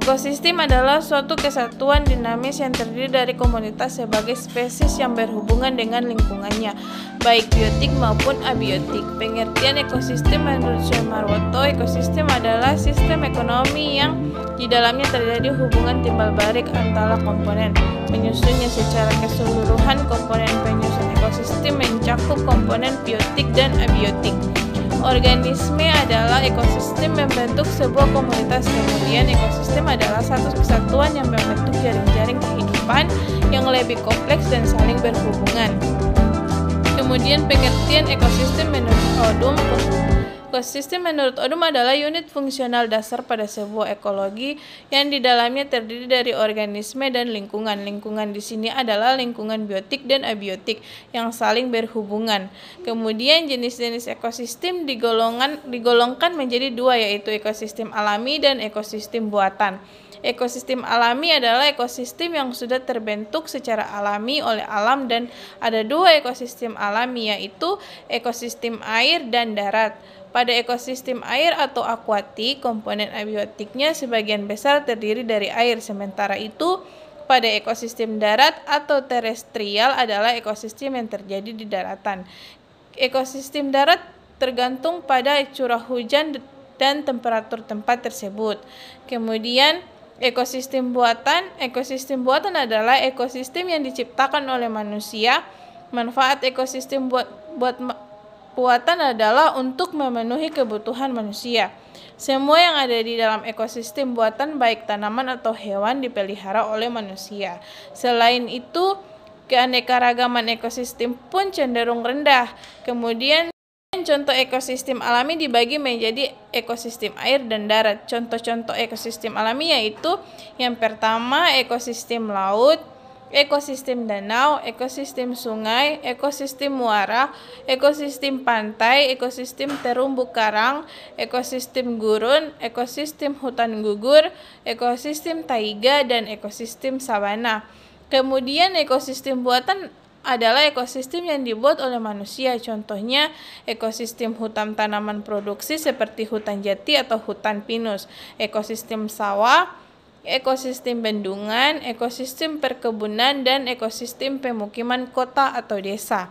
Ekosistem adalah suatu kesatuan dinamis yang terdiri dari komunitas sebagai spesies yang berhubungan dengan lingkungannya, baik biotik maupun abiotik. Pengertian ekosistem menurut John Marwoto, ekosistem adalah sistem ekonomi yang di dalamnya terjadi hubungan timbal balik antara komponen penyusunnya. Secara keseluruhan, komponen penyusun ekosistem mencakup komponen biotik dan abiotik. Organisme adalah ekosistem membentuk sebuah komunitas. Kemudian ekosistem adalah satu kesatuan yang membentuk jaring-jaring kehidupan yang lebih kompleks dan saling berhubungan. Kemudian pengertian ekosistem menurut Odum. Ekosistem menurut Odum adalah unit fungsional dasar pada sebuah ekologi yang di dalamnya terdiri dari organisme dan lingkungan. Lingkungan di sini adalah lingkungan biotik dan abiotik yang saling berhubungan. Kemudian jenis-jenis ekosistem digolongkan menjadi dua, yaitu ekosistem alami dan ekosistem buatan. Ekosistem alami adalah ekosistem yang sudah terbentuk secara alami oleh alam, dan ada dua ekosistem alami, yaitu ekosistem air dan darat. Pada ekosistem air atau akuatik, komponen abiotiknya sebagian besar terdiri dari air. Sementara itu, pada ekosistem darat atau terestrial adalah ekosistem yang terjadi di daratan. Ekosistem darat tergantung pada curah hujan dan temperatur tempat tersebut. Kemudian ekosistem buatan adalah ekosistem yang diciptakan oleh manusia. Manfaat ekosistem buatan adalah untuk memenuhi kebutuhan manusia. Semua yang ada di dalam ekosistem buatan, baik tanaman atau hewan, dipelihara oleh manusia. Selain itu, keanekaragaman ekosistem pun cenderung rendah. Kemudian contoh ekosistem alami dibagi menjadi ekosistem air dan darat. Contoh-contoh ekosistem alami yaitu yang pertama ekosistem laut, ekosistem danau, ekosistem sungai, ekosistem muara, ekosistem pantai, ekosistem terumbu karang, ekosistem gurun, ekosistem hutan gugur, ekosistem taiga, dan ekosistem sabana. Kemudian ekosistem buatan adalah ekosistem yang dibuat oleh manusia. Contohnya ekosistem hutan tanaman produksi seperti hutan jati atau hutan pinus, ekosistem sawah, ekosistem bendungan, ekosistem perkebunan, dan ekosistem pemukiman kota atau desa.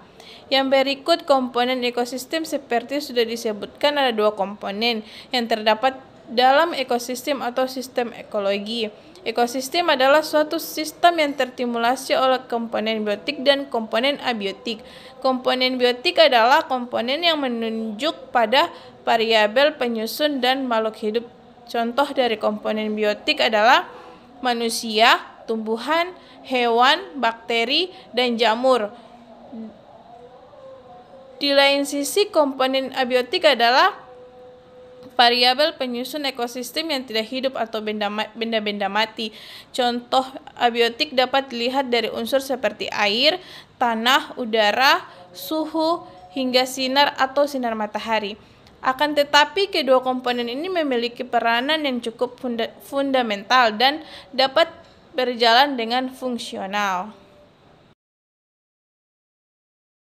Yang berikut komponen ekosistem seperti sudah disebutkan, ada dua komponen yang terdapat dalam ekosistem atau sistem ekologi. Ekosistem adalah suatu sistem yang tertimulasi oleh komponen biotik dan komponen abiotik. Komponen biotik adalah komponen yang menunjuk pada variabel penyusun dan makhluk hidup. Contoh dari komponen biotik adalah manusia, tumbuhan, hewan, bakteri, dan jamur. Di lain sisi, komponen abiotik adalah variabel penyusun ekosistem yang tidak hidup atau benda-benda mati. Contoh abiotik dapat dilihat dari unsur seperti air, tanah, udara, suhu, hingga sinar atau sinar matahari. Akan tetapi, kedua komponen ini memiliki peranan yang cukup fundamental dan dapat berjalan dengan fungsional.